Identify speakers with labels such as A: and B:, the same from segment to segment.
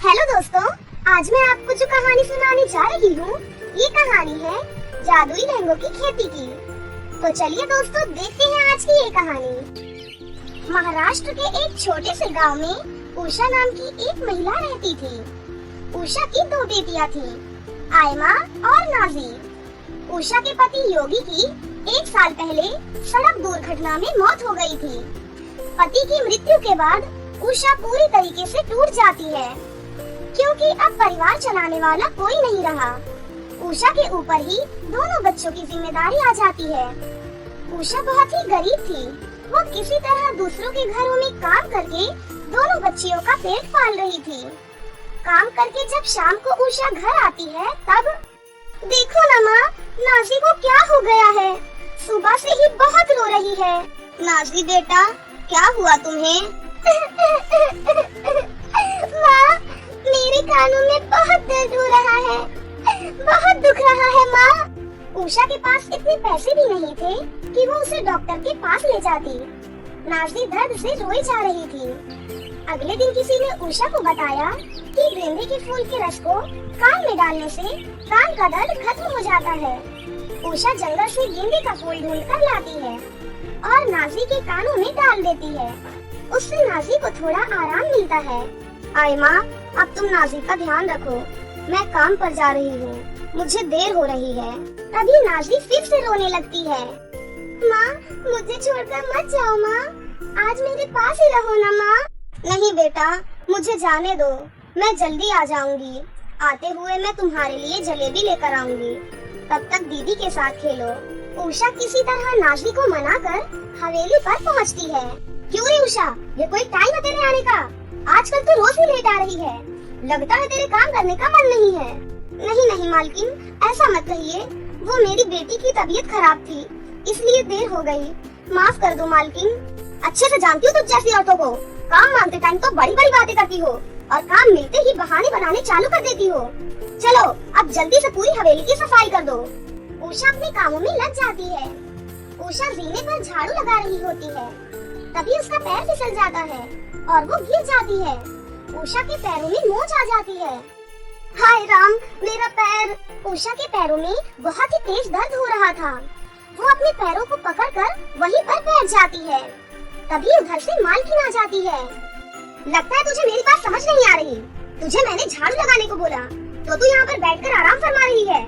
A: Hello दोस्तों, आज मैं आपको जो कहानी सुनाने जा रही हूँ, ये कहानी है जादुई लहंगों की खेती की। तो चलिए दोस्तों, देखते हैं आज की ये कहानी। महाराष्ट्र के एक छोटे से गांव में उषा नाम की एक महिला रहती थी। उषा की दो बेटियां थीं, आयमा और नाजी। उषा के पति योगी की 1 साल पहले सड़क दुर्घटना में मौत हो गई थी। पति की मृत्यु के बाद उषा पूरी तरीके से टूट जाती है, क्योंकि अब परिवार चलाने वाला कोई नहीं रहा। उषा के ऊपर ही दोनों बच्चों की जिम्मेदारी आ जाती है। उषा बहुत ही गरीब थी। वो किसी तरह दूसरों के घरों में काम करके दोनों बच्चियों का पेट पाल रही थी। काम करके जब शाम को उषा घर आती है, तब देखो ना माँ, नाजी को क्या हो गया है? सुबह से ही बहुत रो रही है। नाजी बेटा, क्या हुआ तुम्हें? माँ, मेरे कानों में बहुत दर्द हो रहा है, बहुत दुख रहा है माँ। उषा के पास इतने पैसे भी नहीं थे कि वो उसे डॉक्टर के पास ले जाती। नाज़ी दर्द से रोई जा रही थी। अगले दिन किसी ने उषा को बताया कि गेंदे के फूल के रस को कान में डालने से कान का दर्द खत्म हो जाता है। उषा जंगल से गेंदे का फूल ढूंढ कर लाती है और नाज़ी के कानों में डाल देती है। उससे नाज़ी को थोड़ा आराम मिलता है। आयमा, अब तुम नाज़ी का ध्यान रखो, मैं काम पर जा रही हूँ, मुझे देर हो रही है। तभी नाज़ी फिर से रोने लगती है। माँ, मुझे छोड़कर मत जाओ माँ, आज मेरे पास ही रहो ना माँ। नहीं बेटा, मुझे जाने दो, मैं जल्दी आ जाऊंगी। आते हुए मैं तुम्हारे लिए जलेबी लेकर आऊंगी, तब तक दीदी के साथ खेलो। उषा किसी तरह नाज़ी को मनाकर हवेली पर पहुँचती है। क्यों रे उषा, ये कोई टाइम है तेरे आने का? आजकल तो रोज ही लेट आ रही है, लगता है तेरे काम करने का मन नहीं है। नहीं नहीं मालकिन, ऐसा मत कहिए, वो मेरी बेटी की तबीयत खराब थी, इसलिए देर हो गई, माफ कर दो मालकिन। अच्छे से जानती हूँ तुझ जैसी औरतों को, काम मांगते टाइम तो बड़ी बड़ी बातें करती हो और काम मिलते ही बहाने बनाने चालू कर देती हो। चलो अब जल्दी से पूरी हवेली की सफाई कर दो। उषा अपने कामों में लग जाती है। उषा जीने पर झाड़ू लगा रही होती है, तभी उसका पैर फिसल जाता है और वो गिर जाती है। उषा के पैरों में मोच आ जाती है। हाय राम, मेरा पैर! उषा के पैरों में बहुत ही तेज दर्द हो रहा था। वो अपने पैरों को पकड़कर वहीं पर बैठ जाती है। तभी उधर से मालकिन आ जाती है। लगता है तुझे मेरी बात समझ नहीं आ रही। तुझे मैंने झाड़ू लगाने को बोला तो तू यहाँ पर बैठकर आराम फरमा रही है।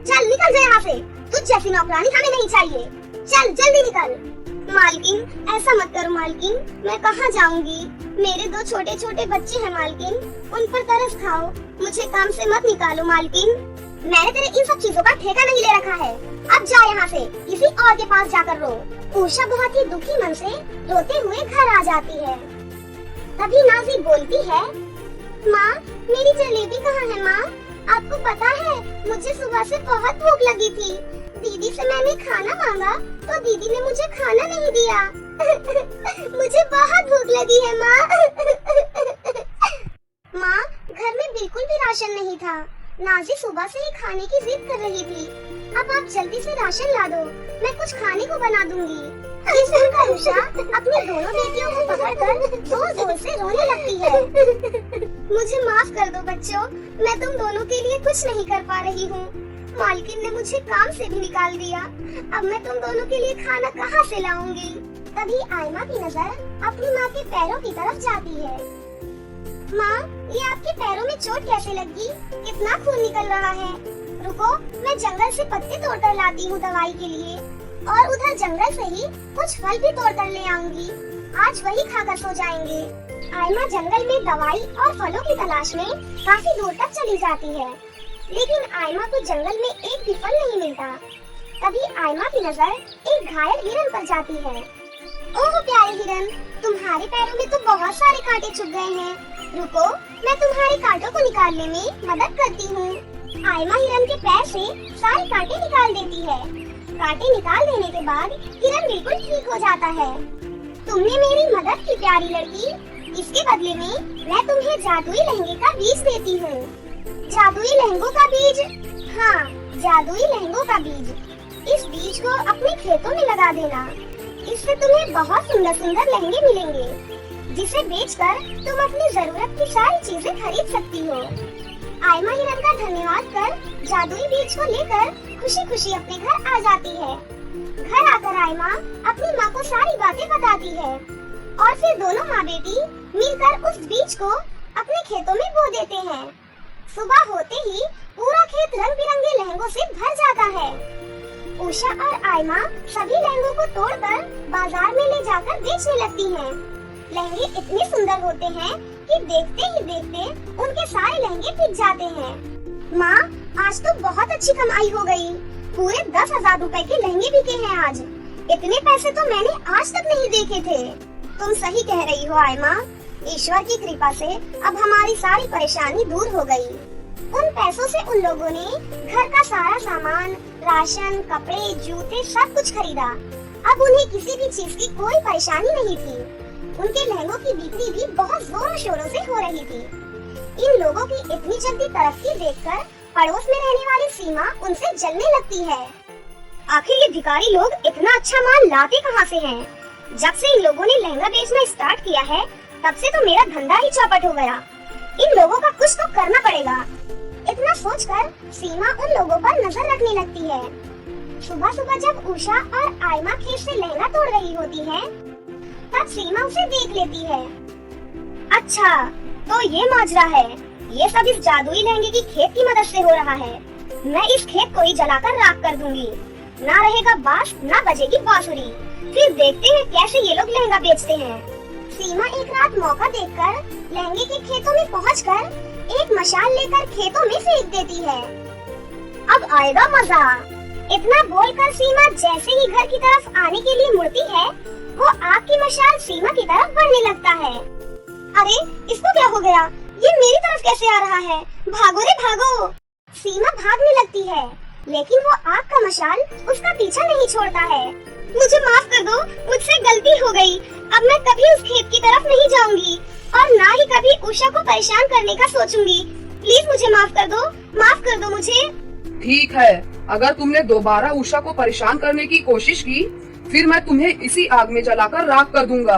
A: चल निकल जा यहाँ से, तुझ जैसी नौकरानी हमें नहीं चाहिए। चल जल्दी निकल। मालकिन, ऐसा मत करो मालकिन, मैं कहाँ जाऊंगी? मेरे 2 छोटे छोटे बच्चे हैं मालकिन, उन पर तरस खाओ, मुझे काम से मत निकालो मालकिन। मैंने तेरे इन सब चीजों का ठेका नहीं ले रखा है, अब जा यहाँ से, किसी और के पास जाकर रो। उषा बहुत ही दुखी मन से रोते हुए घर आ जाती है। तभी नाज़ी बोलती है, माँ, मेरी जलेबी कहाँ है माँ? आपको पता है, मुझे सुबह से बहुत भूख लगी थी। दीदी से मैंने खाना मांगा तो दीदी ने मुझे खाना नहीं दिया। मुझे बहुत भूख लगी है माँ। माँ, घर में बिल्कुल भी राशन नहीं था। नाज़ी सुबह से ही खाने की जिद कर रही थी। अब आप जल्दी से राशन ला दो, मैं कुछ खाने को बना दूंगी। इस सुनकर उषा अपनी दोनों बेटियों को पकड़कर जोर जोर से रोने लगती है। मुझे माफ कर दो बच्चों, मैं तुम दोनों के लिए कुछ नहीं कर पा रही हूँ। मालकिन ने मुझे काम से भी निकाल दिया, अब मैं तुम दोनों के लिए खाना कहाँ से लाऊंगी? तभी आयमा की नजर अपनी माँ के पैरों की तरफ जाती है। माँ, ये आपके पैरों में चोट कैसे लगी? कितना खून निकल रहा है। रुको, मैं जंगल से पत्ते तोड़कर लाती हूँ दवाई के लिए, और उधर जंगल से ही कुछ फल भी तोड़कर ले आऊंगी, आज वही खाकर सो जाएंगे। आयमा जंगल में दवाई और फलों की तलाश में काफी दूर तक चली जाती है, लेकिन आयमा को जंगल में एक भी फल नहीं मिलता। तभी आयमा की नजर एक घायल हिरन पर जाती है। ओह प्यारे हिरन, तुम्हारे पैरों में तो बहुत सारे कांटे चुभ गए हैं। रुको, मैं तुम्हारे कांटों को निकालने में मदद करती हूँ। आयमा हिरन के पैर से सारे कांटे निकाल देती है। कांटे निकाल देने के बाद हिरन बिल्कुल ठीक हो जाता है। तुमने मेरी मदद की प्यारी लड़की, इसके बदले में मैं तुम्हें जादुई लहंगे का बीज देती हूँ। जादुई लहंगों का बीज? हाँ, जादुई लहंगों का बीज। इस बीज को अपने खेतों में लगा देना, इससे तुम्हें बहुत सुंदर सुंदर लहंगे मिलेंगे। जिसे बेचकर तुम अपनी जरूरत की सारी चीजें खरीद सकती हो। आयमा हिरन का धन्यवाद कर जादुई बीज को लेकर खुशी खुशी अपने घर आ जाती है। घर आकर आयमा अपनी माँ को सारी बातें बताती है और फिर दोनों माँ बेटी मिलकर उस बीज को अपने खेतों में बो देते हैं। सुबह होते ही पूरा खेत रंग बिरंगे लहंगों से भर जाता है। उषा और आयमा सभी लहंगों को तोड़कर बाजार में ले जाकर बेचने लगती हैं। लहंगे इतने सुंदर होते हैं कि देखते ही देखते उनके सारे लहंगे बिक जाते हैं। माँ, आज तो बहुत अच्छी कमाई हो गई। पूरे 10,000 रुपए के लहंगे बिके हैं आज। इतने पैसे तो मैंने आज तक नहीं देखे थे। तुम सही कह रही हो आयमा। ईश्वर की कृपा से अब हमारी सारी परेशानी दूर हो गई। उन पैसों से उन लोगों ने घर का सारा सामान, राशन, कपड़े, जूते सब कुछ खरीदा। अब उन्हें किसी भी चीज की कोई परेशानी नहीं थी। उनके लहंगों की बिक्री भी बहुत जोरों शोरों से हो रही थी। इन लोगों की इतनी जल्दी तरक्की देखकर पड़ोस में रहने वाली सीमा उनसे जलने लगती है। आखिर ये भिखारी लोग इतना अच्छा माल लाते कहाँ से हैं? जब से इन लोगों ने लहंगा बेचना स्टार्ट किया है, तब से तो मेरा धंधा ही चौपट हो गया। इन लोगों का कुछ तो करना पड़ेगा। इतना सोचकर सीमा उन लोगों पर नजर रखने लगती है। सुबह सुबह जब उषा और आयमा खेत से लहंगा तोड़ रही होती है, तब सीमा उसे देख लेती है। अच्छा, तो ये माजरा है। ये सब इस जादुई लहंगे की खेत की मदद से हो रहा है। मैं इस खेत को ही जलाकर राख कर दूंगी। ना रहेगा बांस, ना बजेगी बांसुरी। फिर देखते हैं कैसे ये लोग लहंगा बेचते हैं। सीमा एक रात मौका देखकर लहंगे के खेतों में पहुंचकर एक मशाल लेकर खेतों में फेंक देती है। अब आएगा मजा। इतना बोलकर सीमा जैसे ही घर की तरफ आने के लिए मुड़ती है, वो आग की मशाल सीमा की तरफ बढ़ने लगता है। अरे, इसको क्या हो गया? ये मेरी तरफ कैसे आ रहा है? भागो रे भागो! सीमा भागने लगती है, लेकिन वो आग का मशाल उसका पीछा नहीं छोड़ता है। मुझे माफ कर दो, मुझसे गलती हो गई। अब मैं कभी उस खेत की तरफ नहीं जाऊंगी और ना ही कभी उषा को परेशान करने का सोचूंगी। प्लीज मुझे माफ कर दो मुझे।
B: ठीक है, अगर तुमने दोबारा उषा को परेशान करने की कोशिश की, फिर मैं तुम्हें इसी आग में जलाकर राख कर दूंगा।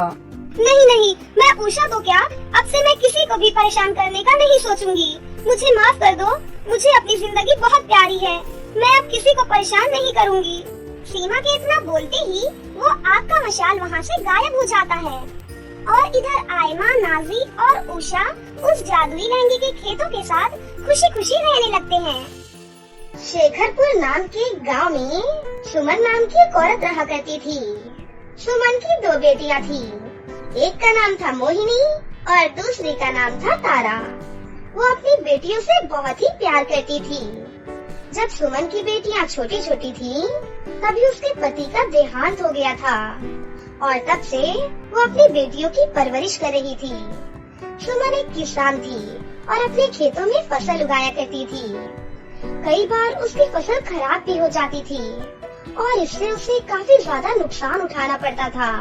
A: नहीं, मैं उषा को क्या, अब से मैं किसी को भी परेशान करने का नहीं सोचूंगी। मुझे माफ कर दो, मुझे अपनी जिंदगी बहुत प्यारी है। मैं अब किसी को परेशान नहीं करूंगी। सीमा के इतना बोलते ही वो आग का मशाल वहाँ से गायब हो जाता है और इधर आयमा, नाजी और उषा उस जादुई लहंगे के खेतों के साथ खुशी खुशी रहने लगते हैं। शेखरपुर नाम के गांव में सुमन नाम की एक औरत रहा करती थी। सुमन की 2 बेटियां थी। एक का नाम था मोहिनी और दूसरी का नाम था तारा। वो अपनी बेटियों से बहुत ही प्यार करती थी। जब सुमन की बेटियां छोटी छोटी थीं, तभी उसके पति का देहांत हो गया था और तब से वो अपनी बेटियों की परवरिश कर रही थी। सुमन एक किसान थी और अपने खेतों में फसल उगाया करती थी। कई बार उसकी फसल खराब भी हो जाती थी और इससे उसे काफी ज्यादा नुकसान उठाना पड़ता था।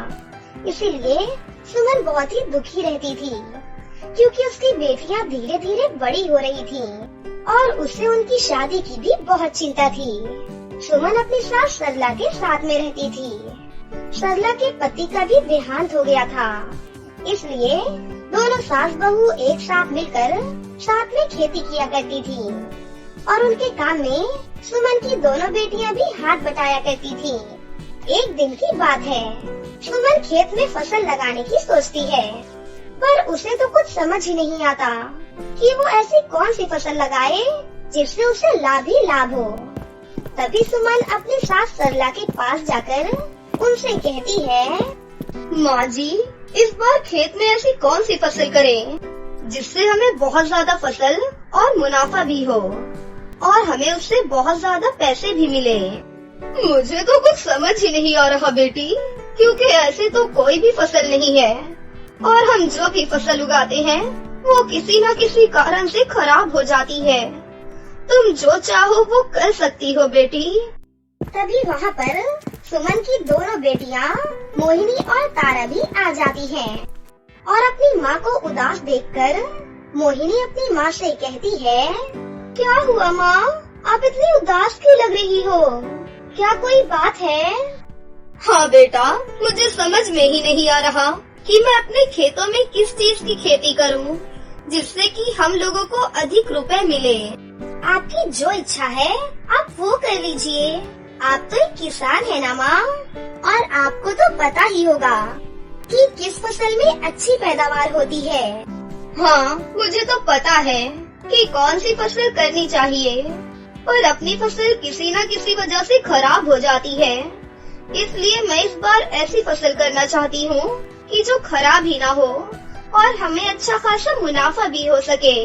A: इसीलिए सुमन बहुत ही दुखी रहती थी, क्योंकि उसकी बेटियां धीरे धीरे बड़ी हो रही थीं और उससे उनकी शादी की भी बहुत चिंता थी। सुमन अपनी सास सरला के साथ में रहती थी। सरला के पति का भी देहांत हो गया था, इसलिए दोनों सास बहू एक साथ मिलकर साथ में खेती किया करती थी और उनके काम में सुमन की दोनों बेटियां भी हाथ बटाया करती थी। एक दिन की बात है, सुमन खेत में फसल लगाने की सोचती है, पर उसे तो कुछ समझ ही नहीं आता कि वो ऐसी कौन सी फसल लगाए जिससे उसे लाभ ही लाभ हो। तभी सुमन अपनी सास सरला के पास जाकर उनसे कहती है, माँ जी, इस बार खेत में ऐसी कौन सी फसल करें जिससे हमें बहुत ज्यादा फसल और मुनाफा भी हो और हमें उससे बहुत ज्यादा पैसे भी मिले। मुझे तो कुछ समझ ही नहीं आ रहा बेटी, क्योंकि ऐसे तो कोई भी फसल नहीं है और हम जो भी फसल उगाते हैं वो किसी न किसी कारण से खराब हो जाती है। तुम जो चाहो वो कर सकती हो बेटी। तभी वहाँ पर सुमन की दोनों बेटियाँ मोहिनी और तारा भी आ जाती हैं और अपनी माँ को उदास देखकर मोहिनी अपनी माँ से कहती है, क्या हुआ माँ, आप इतनी उदास क्यों लग रही हो? क्या कोई बात है? हाँ बेटा, मुझे समझ में ही नहीं आ रहा
C: कि मैं अपने खेतों में किस चीज की खेती करूं, जिससे कि हम लोगों को अधिक रुपए मिले।
A: आपकी जो इच्छा है आप वो कर लीजिए। आप तो एक किसान है ना माँ, और आपको तो पता ही होगा कि किस फसल में अच्छी पैदावार होती है।
C: हाँ, मुझे तो पता है कि कौन सी फसल करनी चाहिए, पर अपनी फसल किसी न किसी वजह से खराब हो जाती है। इसलिए मैं इस बार ऐसी फसल करना चाहती हूँ कि जो खराब ही ना हो और हमें अच्छा खासा मुनाफा भी हो सके।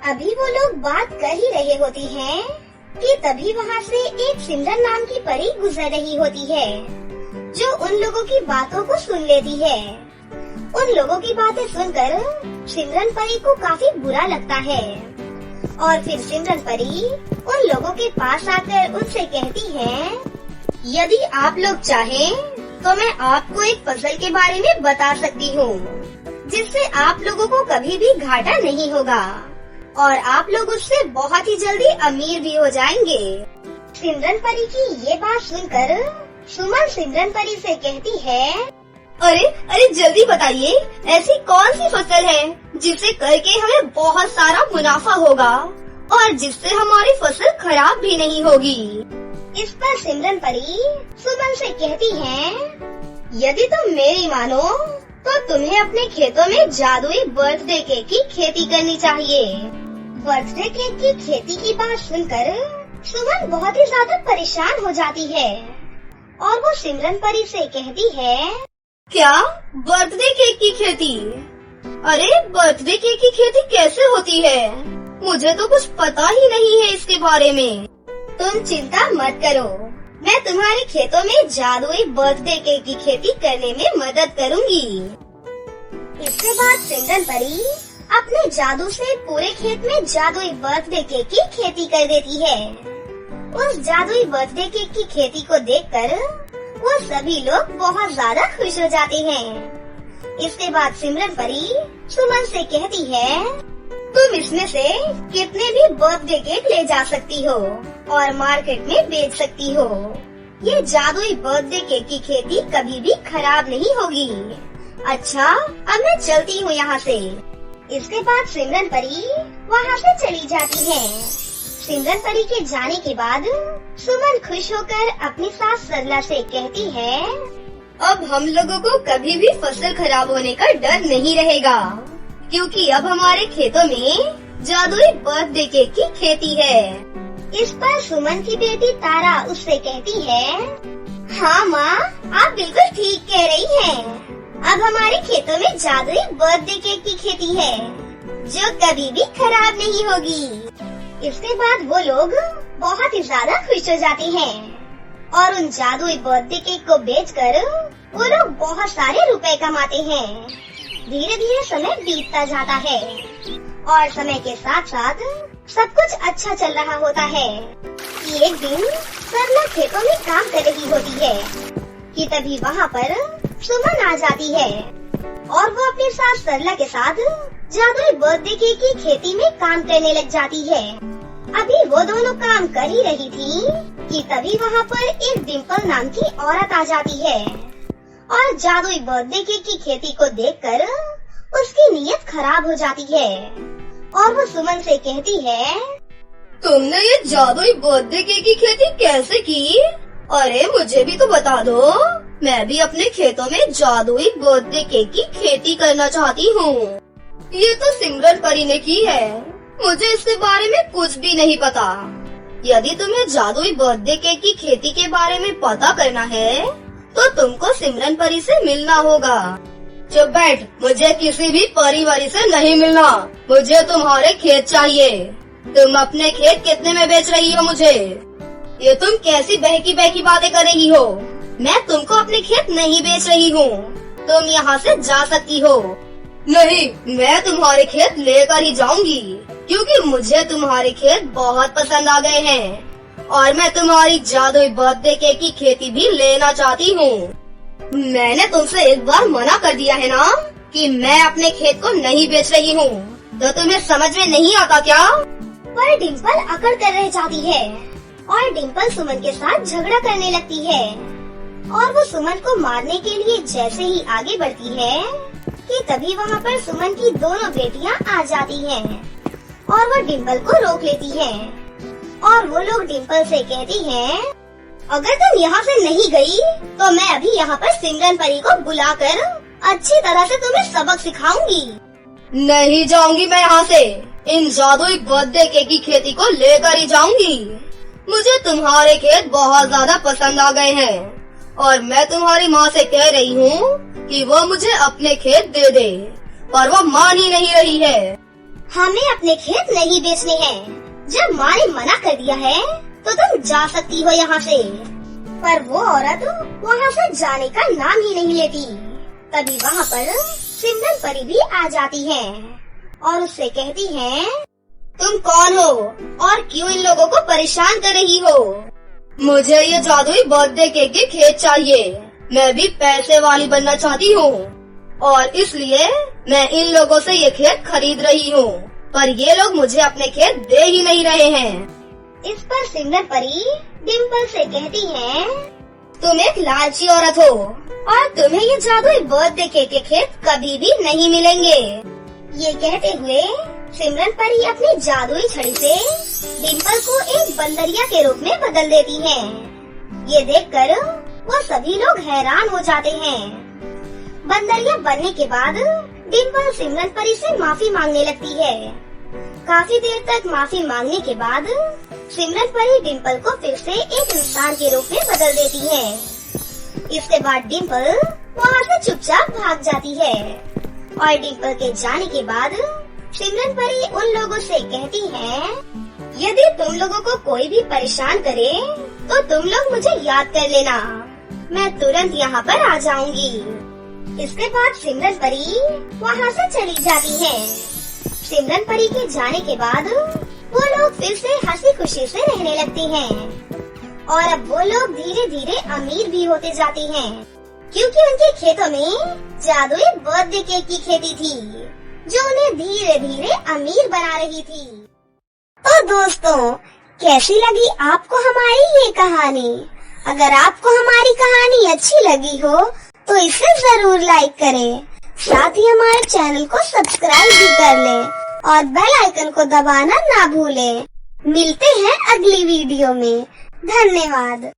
A: अभी वो लोग बात कर ही रहे होते हैं कि तभी वहाँ से एक सिमरन नाम की परी गुजर रही होती है, जो उन लोगों की बातों को सुन लेती है। उन लोगों की बातें सुनकर सिमरन परी को काफी बुरा लगता है, और फिर सिमरन परी उन लोगों के पास आकर उनसे कहती है,
C: यदि आप लोग चाहें तो मैं आपको एक फसल के बारे में बता सकती हूँ, जिससे आप लोगों को कभी भी घाटा नहीं होगा और आप लोग उससे बहुत ही जल्दी अमीर भी हो जाएंगे।
A: सिमरन परी की ये बात सुनकर सुमन सिमरन परी से कहती है,
C: अरे जल्दी बताइए, ऐसी कौन सी फसल है जिसे करके हमें बहुत सारा मुनाफा होगा और जिससे हमारी फसल खराब भी नहीं होगी।
A: इस पर सिमरन परी सुमन से कहती है, यदि तुम मेरी मानो तो तुम्हें अपने खेतों में जादुई बर्थडे केक की खेती करनी चाहिए। बर्थडे केक की खेती की बात सुनकर सुमन बहुत ही ज्यादा परेशान हो जाती है, और वो सिमरन परी से कहती है,
C: क्या बर्थडे केक की खेती? अरे बर्थडे केक की खेती कैसे होती है? मुझे तो कुछ पता ही नहीं है इसके बारे में।
A: तुम चिंता मत करो, मैं तुम्हारे खेतों में जादुई बर्थडे केक की खेती करने में मदद करूंगी। इसके बाद सिमरन परी अपने जादू से पूरे खेत में जादुई बर्थडे केक की खेती कर देती है। उस जादुई बर्थडे केक की खेती को देखकर वो सभी लोग बहुत ज्यादा खुश हो जाते हैं। इसके बाद सिमरन परी सुमन से कहती है, तुम इसमें से कितने भी बर्थडे केक ले जा सकती हो और मार्केट में बेच सकती हो। ये जादुई बर्थडे केक की खेती कभी भी खराब नहीं होगी। अच्छा, अब मैं चलती हूँ यहाँ से। इसके बाद सिमरन परी वहाँ से चली जाती है। सिमरन परी के जाने के बाद सुमन खुश होकर अपनी सास सरला से कहती है,
C: अब हम लोगों को कभी भी फसल खराब होने का डर नहीं रहेगा, क्योंकि अब हमारे खेतों में जादुई बर्थडे केक की खेती है।
A: इस पर सुमन की बेटी तारा उससे कहती है, हाँ माँ, आप बिल्कुल ठीक कह रही हैं। अब हमारे खेतों में जादुई बर्थडे केक की खेती है, जो कभी भी खराब नहीं होगी। इसके बाद वो लोग बहुत ही ज्यादा खुश हो जाते हैं, और उन जादुई बर्थडे केक को बेचकर वो लोग बहुत सारे रुपए कमाते हैं। धीरे धीरे समय बीतता जाता है, और समय के साथ साथ सब कुछ अच्छा चल रहा होता है। एक दिन सरला खेतों में काम कर रही होती है कि तभी वहाँ पर सुमन आ जाती है, और वो अपनी सास सरला के साथ जादुई बर्थडे केक की खेती में काम करने लग जाती है। अभी वो दोनों काम कर ही रही थी कि तभी वहाँ पर एक डिम्पल नाम की औरत आ जाती है, और जादुई बर्थडे केक की खेती को देखकर उसकी नीयत खराब हो जाती है, और वो सुमन से कहती है,
C: तुमने ये जादुई बर्थडे केक की खेती कैसे की? अरे मुझे भी तो बता दो, मैं भी अपने खेतों में जादुई बर्थडे केक की खेती करना चाहती हूँ। ये तो सिमरन परी ने की है, मुझे इसके बारे में कुछ भी नहीं पता। यदि तुम्हें जादुई बर्थडे केक की खेती के बारे में पता करना है तो तुमको सिमरन परी से मिलना होगा। चुप बैठ, मुझे किसी भी परिवारी से नहीं मिलना, मुझे तुम्हारे खेत चाहिए। तुम अपने खेत कितने में बेच रही हो मुझे? ये तुम कैसी बहकी बहकी बातें कर रही हो? मैं तुमको अपने खेत नहीं बेच रही हूँ, तुम यहाँ से जा सकती हो। नहीं, मैं तुम्हारे खेत लेकर ही जाऊंगी, क्योंकि मुझे तुम्हारे खेत बहुत पसंद आ गए हैं और मैं तुम्हारी जादुई बर्थडे केक की खेती भी लेना चाहती हूँ। मैंने तुमसे एक बार मना कर दिया है ना कि मैं अपने खेत को नहीं बेच रही हूँ, तो तुम्हें समझ में नहीं आता क्या?
A: पर डिम्पल अकड़ कर रह जाती है, और डिम्पल सुमन के साथ झगड़ा करने लगती है, और वो सुमन को मारने के लिए जैसे ही आगे बढ़ती है कि तभी वहाँ पर सुमन की दोनों बेटियाँ आ जाती हैं और वो डिम्पल को रोक लेती हैं और वो लोग डिम्पल से कहती हैं, अगर तुम यहाँ से नहीं गई तो मैं अभी यहाँ पर सिमरन परी को बुलाकर अच्छी तरह से तुम्हें सबक सिखाऊंगी।
C: नहीं जाऊंगी मैं यहाँ से। इन जादुई बर्थडे केक की खेती को लेकर ही जाऊंगी। मुझे तुम्हारे खेत बहुत ज्यादा पसंद आ गए हैं और मैं तुम्हारी माँ से कह रही हूँ कि वो मुझे अपने खेत दे दे, पर वो मान ही नहीं रही है।
A: हमें अपने खेत नहीं बेचने हैं। जब माँ ने मना कर दिया है तो तुम जा सकती हो यहाँ से। पर वो औरत वहाँ से जाने का नाम ही नहीं लेती। तभी वहाँ पर सिमरन परी भी आ जाती है और उससे कहती है,
C: तुम कौन हो और क्यों इन लोगों को परेशान कर रही हो? मुझे ये जादुई बर्थडे केक के खेत चाहिए। मैं भी पैसे वाली बनना चाहती हूँ और इसलिए मैं इन लोगों से ये खेत खरीद रही हूँ, पर ये लोग मुझे अपने खेत दे ही नहीं रहे हैं।
A: इस पर सिमरन परी डिम्पल से कहती है,
C: तुम एक लालची औरत हो
A: और तुम्हें ये जादुई बर्थडे केक के खेत कभी भी नहीं मिलेंगे। ये कहते हुए सिमरन परी अपनी जादुई छड़ी से डिम्पल को एक बंदरिया के रूप में बदल देती है। ये देखकर वो सभी लोग हैरान हो जाते हैं। बंदरिया बनने के बाद डिम्पल सिमरन परी से माफी मांगने लगती है। काफी देर तक माफी मांगने के बाद सिमरन परी डिम्पल को फिर से एक इंसान के रूप में बदल देती है। इसके बाद डिम्पल वहाँ से चुपचाप भाग जाती है और डिम्पल के जाने के बाद सिमरन परी उन लोगों से कहती है, यदि तुम लोगों को कोई भी परेशान करे तो तुम लोग मुझे याद कर लेना, मैं तुरंत यहाँ पर आ जाऊंगी। इसके बाद सिमरन परी वहाँ से चली जाती है। सिमरन परी के जाने के बाद वो लोग फिर से हंसी खुशी से रहने लगते हैं और अब वो लोग धीरे धीरे अमीर भी होते जाते हैं, क्योंकि उनके खेतों में जादुई बर्थडे केक की खेती थी जो उन्हें धीरे धीरे अमीर बना रही थी। तो दोस्तों, कैसी लगी आपको हमारी ये कहानी? अगर आपको हमारी कहानी अच्छी लगी हो तो इसे जरूर लाइक करें, साथ ही हमारे चैनल को सब्सक्राइब भी कर लें और बेल आइकन को दबाना ना भूलें। मिलते हैं अगली वीडियो में। धन्यवाद।